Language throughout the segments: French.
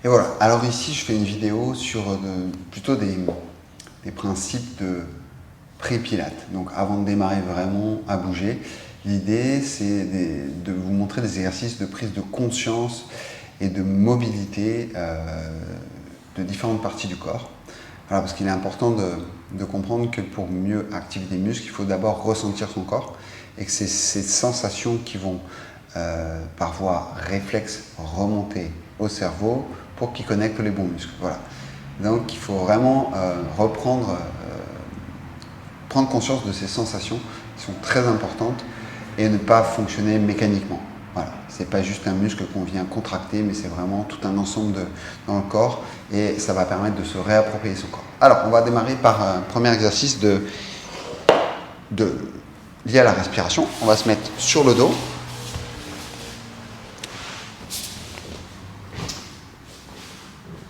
Et voilà, alors ici je fais une vidéo sur plutôt des principes de pré-pilates. Donc avant de démarrer vraiment à bouger, l'idée c'est de vous montrer des exercices de prise de conscience et de mobilité de différentes parties du corps. Voilà, parce qu'il est important de comprendre que pour mieux activer des muscles, il faut d'abord ressentir son corps et que c'est ces sensations qui vont par voie réflexe remonter au cerveau pour qu'il connecte les bons muscles. Voilà. Donc il faut vraiment prendre conscience de ces sensations qui sont très importantes et ne pas fonctionner mécaniquement. Voilà. C'est pas juste un muscle qu'on vient contracter, mais c'est vraiment tout un ensemble dans le corps et ça va permettre de se réapproprier son corps. Alors, on va démarrer par un premier exercice lié à la respiration. On va se mettre sur le dos.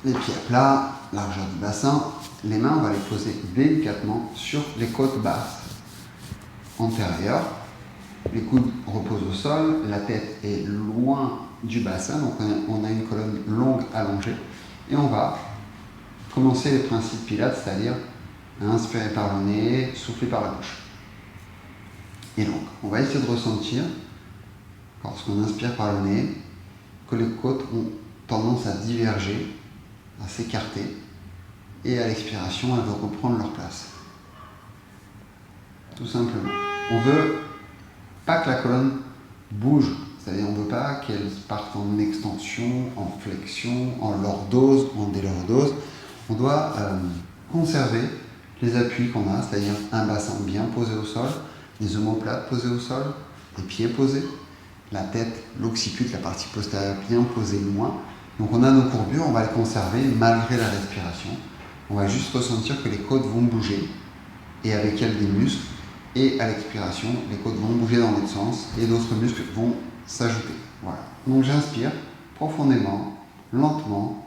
Les pieds à plat, largeur du bassin. Les mains, on va les poser délicatement sur les côtes basses antérieures. Les coudes reposent au sol, la tête est loin du bassin, donc on a une colonne longue allongée. Et on va commencer les principes pilates, c'est-à-dire inspirer par le nez, souffler par la bouche. Et donc, on va essayer de ressentir, lorsqu'on inspire par le nez, que les côtes ont tendance à diverger, à s'écarter, et à l'expiration, elles vont reprendre leur place. Tout simplement. On veut pas que la colonne bouge, c'est-à-dire on ne veut pas qu'elle parte en extension, en flexion, en lordose, en délordose. On doit conserver les appuis qu'on a, c'est-à-dire un bassin bien posé au sol, des omoplates posées au sol, les pieds posés, la tête, l'occiput, la partie postérieure bien posée loin. Donc on a nos courbures, on va les conserver malgré la respiration. On va juste ressentir que les côtes vont bouger et avec elles des muscles. Et à l'expiration, les côtes vont bouger dans l'autre sens et d'autres muscles vont s'ajouter. Voilà. Donc j'inspire profondément, lentement.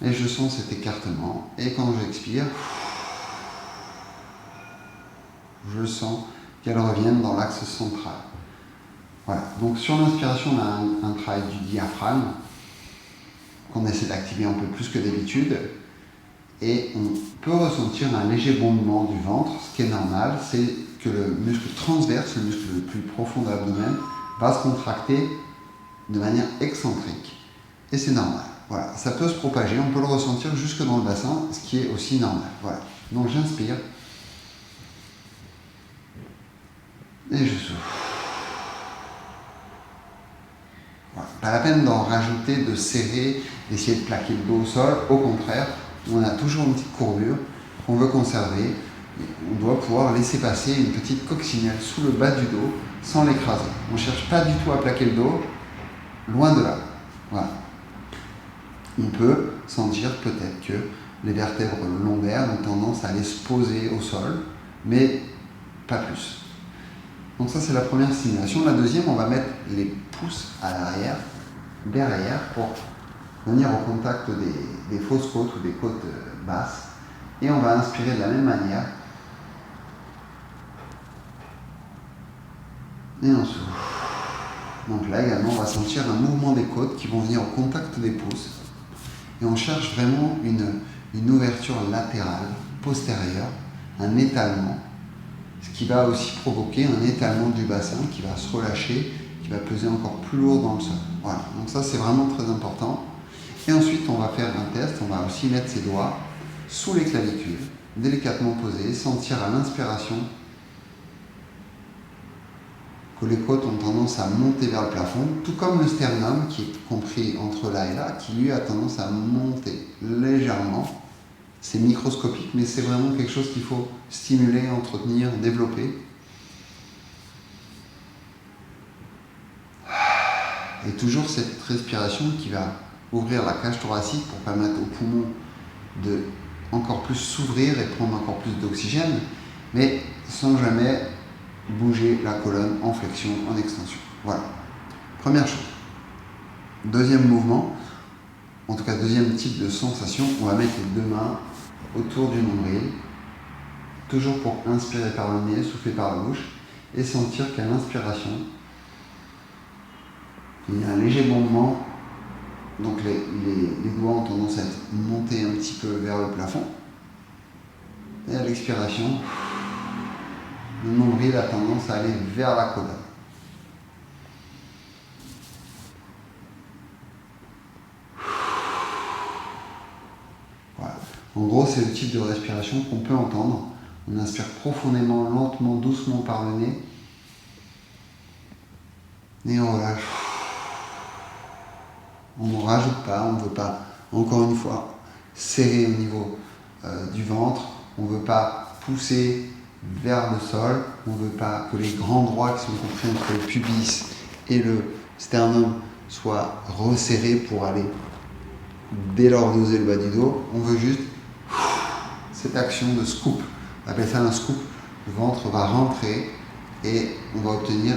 Et je sens cet écartement. Et quand j'expire, je sens qu'elles reviennent dans l'axe central. Voilà. Donc sur l'inspiration, on a un travail du diaphragme qu'on essaie d'activer un peu plus que d'habitude. Et on peut ressentir un léger bombement du ventre. Ce qui est normal, c'est que le muscle transverse, le muscle le plus profond de l'abdomen, va se contracter de manière excentrique. Et c'est normal. Voilà. Ça peut se propager, on peut le ressentir jusque dans le bassin, ce qui est aussi normal. Voilà. Donc j'inspire. Et je souffle. Voilà. Pas la peine d'en rajouter, de serrer, d'essayer de plaquer le dos au sol. Au contraire, on a toujours une petite courbure qu'on veut conserver. On doit pouvoir laisser passer une petite coccinelle sous le bas du dos sans l'écraser. On ne cherche pas du tout à plaquer le dos, loin de là. Voilà. On peut sentir peut-être que les vertèbres lombaires ont tendance à aller se poser au sol, mais pas plus. Donc ça c'est la première stimulation. La deuxième, on va mettre les pouces à l'arrière, derrière, pour venir au contact des fausses côtes ou des côtes basses. Et on va inspirer de la même manière. Et on souffle. Donc là également, on va sentir un mouvement des côtes qui vont venir au contact des pouces. Et on cherche vraiment une ouverture latérale, postérieure, un étalement, ce qui va aussi provoquer un étalement du bassin qui va se relâcher, qui va peser encore plus lourd dans le sol. Voilà, donc ça c'est vraiment très important. Et ensuite on va faire un test, on va aussi mettre ses doigts sous les clavicules, délicatement posés, sentir à l'inspiration que les côtes ont tendance à monter vers le plafond, tout comme le sternum qui est compris entre là et là, qui lui a tendance à monter légèrement. C'est microscopique, mais c'est vraiment quelque chose qu'il faut stimuler, entretenir, développer. Et toujours cette respiration qui va ouvrir la cage thoracique pour permettre aux poumons de encore plus s'ouvrir et prendre encore plus d'oxygène, mais sans jamais bouger la colonne en flexion, en extension. Voilà. Première chose. Deuxième mouvement, en tout cas deuxième type de sensation, on va mettre les deux mains autour du nombril, toujours pour inspirer par le nez, souffler par la bouche, et sentir qu'à l'inspiration, il y a un léger bombement Donc les doigts ont tendance à être montés un petit peu vers le plafond. Et à l'expiration, le nombril a tendance à aller vers la colonne. Voilà. En gros, c'est le type de respiration qu'on peut entendre. On inspire profondément, lentement, doucement par le nez. Et on relâche. On ne rajoute pas, on ne veut pas, encore une fois, serrer au niveau du ventre. On ne veut pas pousser vers le sol. On ne veut pas que les grands droits qui sont compris entre le pubis et le sternum soient resserrés pour aller délordoser le bas du dos. On veut juste cette action de scoop. On appelle ça un scoop. Le ventre va rentrer et on va obtenir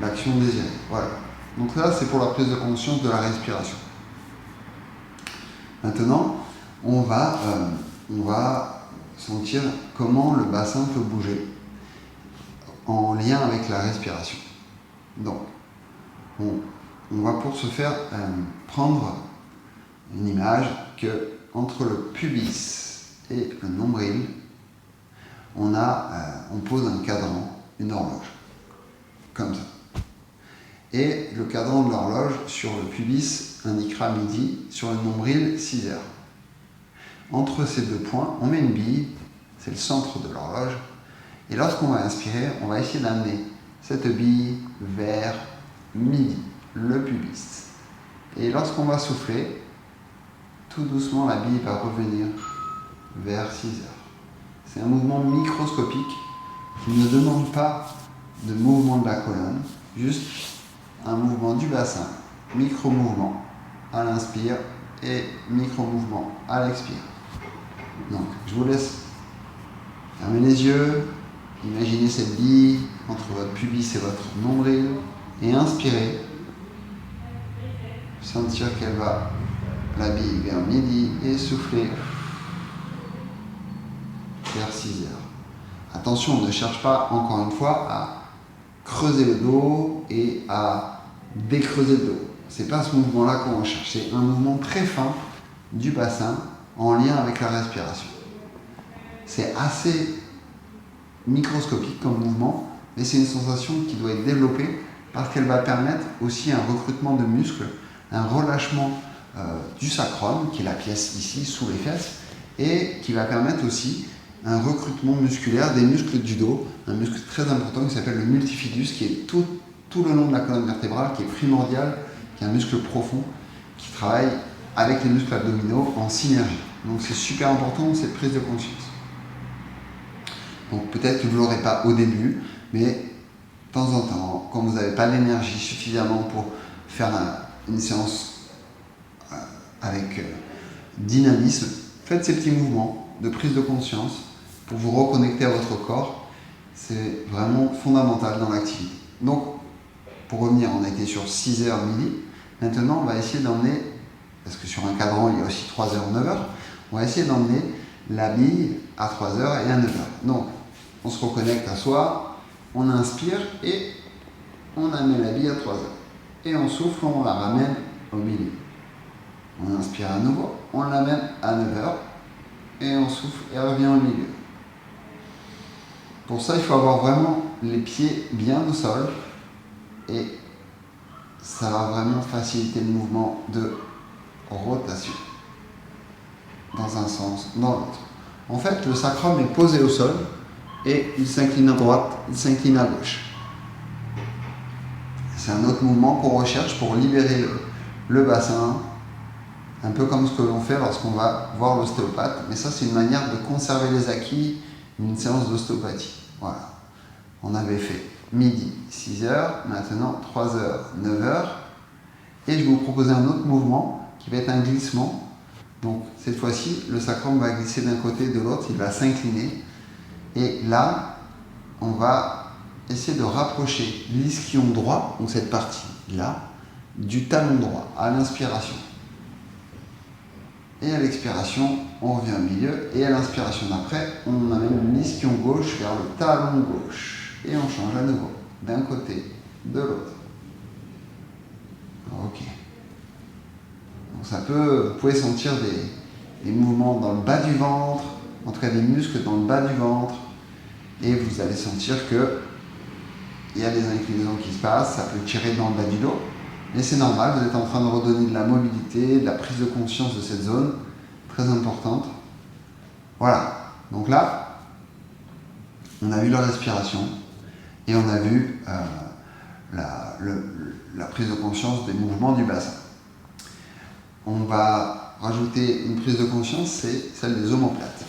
l'action désirée. Voilà. Donc là, c'est pour la prise de conscience de la respiration. Maintenant, on va sentir comment le bassin peut bouger en lien avec la respiration. Donc, on va pour ce faire prendre une image que entre le pubis et le nombril, on pose un cadran, une horloge, comme ça. Et le cadran de l'horloge sur le pubis indiquera midi, sur le nombril 6 heures. Entre ces deux points, on met une bille, c'est le centre de l'horloge, et lorsqu'on va inspirer, on va essayer d'amener cette bille vers midi, le pubis. Et lorsqu'on va souffler, tout doucement la bille va revenir vers 6 heures. C'est un mouvement microscopique qui ne demande pas de mouvement de la colonne, juste un mouvement du bassin, micro-mouvement à l'inspire et micro-mouvement à l'expire. Donc, je vous laisse fermer les yeux, imaginez cette bille entre votre pubis et votre nombril et inspirez. Sentir qu'elle va, la bille vers midi et souffler vers 6 heures. Attention, on ne cherche pas, encore une fois, à creuser le dos et à décreuser le dos. C'est pas ce mouvement-là qu'on recherche. C'est un mouvement très fin du bassin en lien avec la respiration. C'est assez microscopique comme mouvement, mais c'est une sensation qui doit être développée parce qu'elle va permettre aussi un recrutement de muscles, un relâchement du sacrum, qui est la pièce ici sous les fesses, et qui va permettre aussi un recrutement musculaire des muscles du dos, un muscle très important qui s'appelle le multifidus, qui est tout le long de la colonne vertébrale, qui est primordial, qui est un muscle profond, qui travaille avec les muscles abdominaux en synergie. Donc c'est super important cette prise de conscience. Donc peut-être que vous ne l'aurez pas au début, mais de temps en temps, quand vous n'avez pas l'énergie suffisamment pour faire une séance avec dynamisme, faites ces petits mouvements de prise de conscience pour vous reconnecter à votre corps. C'est vraiment fondamental dans l'activité. Donc, pour revenir, on a été sur 6 heures midi. Maintenant, on va essayer d'emmener, parce que sur un cadran, il y a aussi 3 heures, 9 heures, on va essayer d'emmener la bille à 3 heures et à 9 heures. Donc, on se reconnecte à soi, on inspire et on amène la bille à 3 heures. Et on souffle, on la ramène au milieu. On inspire à nouveau, on l'amène à 9 heures et on souffle et elle revient au milieu. Pour ça, il faut avoir vraiment les pieds bien au sol et ça va vraiment faciliter le mouvement de rotation dans un sens, dans l'autre. En fait, le sacrum est posé au sol et il s'incline à droite, il s'incline à gauche. C'est un autre mouvement qu'on recherche pour libérer le bassin, un peu comme ce que l'on fait lorsqu'on va voir l'ostéopathe, mais ça c'est une manière de conserver les acquis d'une séance d'ostéopathie. Voilà. On avait fait midi, 6 heures, maintenant 3 heures, 9 heures, et je vais vous proposer un autre mouvement qui va être un glissement. Donc cette fois-ci, le sacrum va glisser d'un côté et de l'autre, il va s'incliner, et là, on va essayer de rapprocher l'ischion droit, donc cette partie-là, du talon droit à l'inspiration. Et à l'expiration, on revient au milieu. Et à l'inspiration d'après, on amène l'ischion gauche vers le talon gauche. Et on change à nouveau, d'un côté, de l'autre. Ok. Vous pouvez sentir des mouvements dans le bas du ventre, en tout cas des muscles dans le bas du ventre, et vous allez sentir que il y a des inclinaisons qui se passent, ça peut tirer dans le bas du dos, mais c'est normal, vous êtes en train de redonner de la mobilité, de la prise de conscience de cette zone, très importante. Voilà, donc là, on a vu la respiration, et on a vu la prise de conscience des mouvements du bassin. On va rajouter une prise de conscience, c'est celle des omoplates.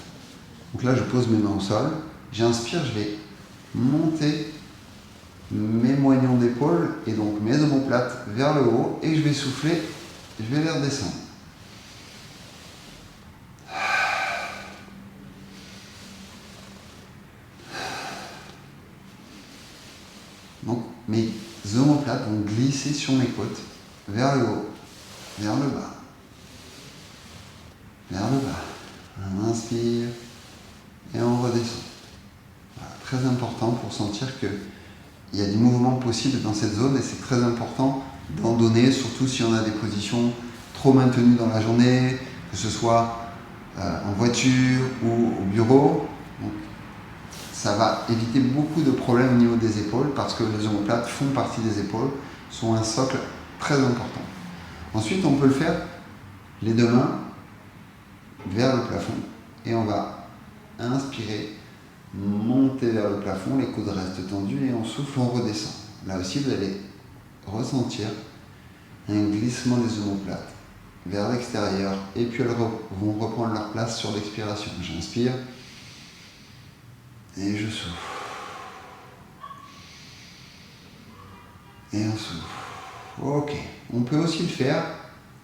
Donc là, je pose mes mains au sol, j'inspire, je vais monter mes moignons d'épaule et donc mes omoplates vers le haut et je vais souffler, je vais les redescendre. Donc mes omoplates vont glisser sur mes côtes vers le haut, vers le bas, vers le bas. On inspire et on redescend. Voilà, très important pour sentir que il y a des mouvements possibles dans cette zone et c'est très important d'en donner, surtout si on a des positions trop maintenues dans la journée, que ce soit en voiture ou au bureau. Donc, ça va éviter beaucoup de problèmes au niveau des épaules parce que les omoplates font partie des épaules, sont un socle très important. Ensuite, on peut le faire les deux mains vers le plafond et on va inspirer, monter vers le plafond, les coudes restent tendus et on souffle, on redescend. Là aussi, vous allez ressentir un glissement des omoplates vers l'extérieur et puis elles vont reprendre leur place sur l'expiration. J'inspire et je souffle. Et on souffle. Ok. On peut aussi le faire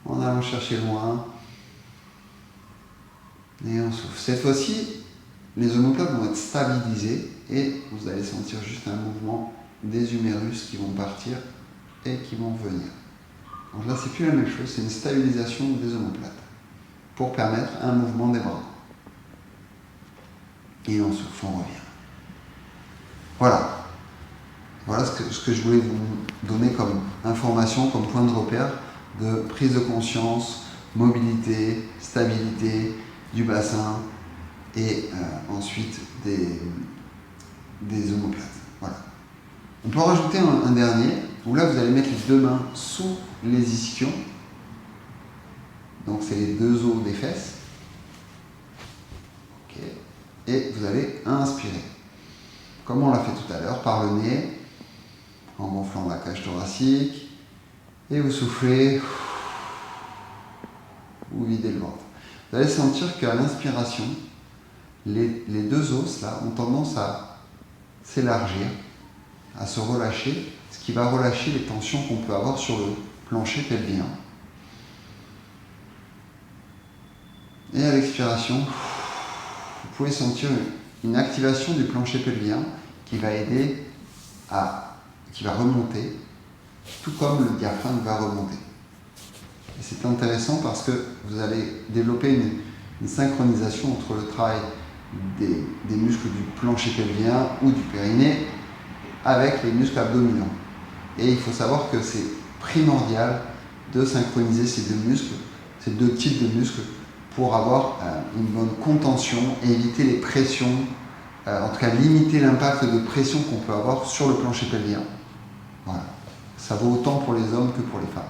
en allant chercher loin. Et on souffle. Cette fois-ci, les omoplates vont être stabilisées et vous allez sentir juste un mouvement des humérus qui vont partir et qui vont venir. Donc là, c'est plus la même chose, c'est une stabilisation des omoplates pour permettre un mouvement des bras. Et on souffle, on revient. Voilà. Voilà ce que je voulais vous donner comme information, comme point de repère de prise de conscience, mobilité, stabilité du bassin, et ensuite des omoplates. Voilà. On peut en rajouter un dernier, où là vous allez mettre les deux mains sous les ischions, donc c'est les deux os des fesses, okay. Et vous allez inspirer, comme on l'a fait tout à l'heure, par le nez, en gonflant la cage thoracique, et vous soufflez, vous videz le ventre. Vous allez sentir qu'à l'inspiration, les deux os là ont tendance à s'élargir, à se relâcher, ce qui va relâcher les tensions qu'on peut avoir sur le plancher pelvien. Et à l'expiration, vous pouvez sentir une activation du plancher pelvien qui va aider qui va remonter, tout comme le diaphragme va remonter. Et c'est intéressant parce que vous allez développer une synchronisation entre le travail des muscles du plancher pelvien ou du périnée avec les muscles abdominaux. Et il faut savoir que c'est primordial de synchroniser ces deux muscles, ces deux types de muscles, pour avoir une bonne contention et éviter les pressions, en tout cas limiter l'impact de pression qu'on peut avoir sur le plancher pelvien. Voilà. Ça vaut autant pour les hommes que pour les femmes.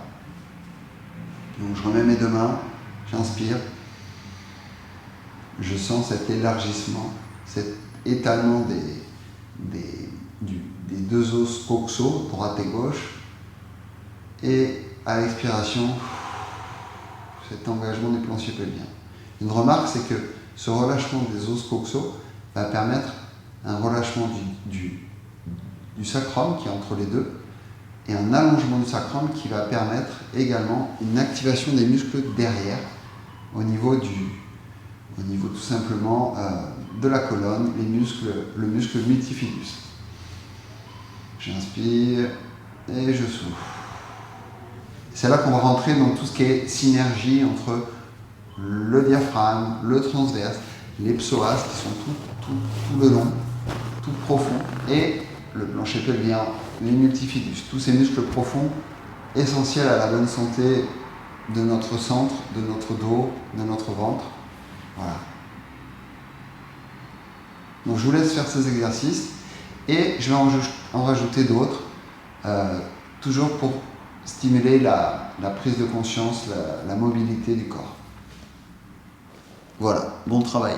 Donc je remets mes deux mains, j'inspire, je sens cet élargissement, cet étalement des deux os coxaux, droite et gauche, et à l'expiration, cet engagement du plancher pelvien. Une remarque, c'est que ce relâchement des os coxaux va permettre un relâchement du sacrum qui est entre les deux, et un allongement du sacrum qui va permettre également une activation des muscles derrière, au niveau tout simplement de la colonne, le muscle multifidus. J'inspire et je souffle. C'est là qu'on va rentrer dans tout ce qui est synergie entre le diaphragme, le transverse, les psoas qui sont tout le long, tout profond, et le plancher pelvien, les multifidus, tous ces muscles profonds essentiels à la bonne santé de notre centre, de notre dos, de notre ventre. Voilà. Donc je vous laisse faire ces exercices et je vais en rajouter d'autres, toujours pour stimuler la prise de conscience, la mobilité du corps. Voilà, bon travail.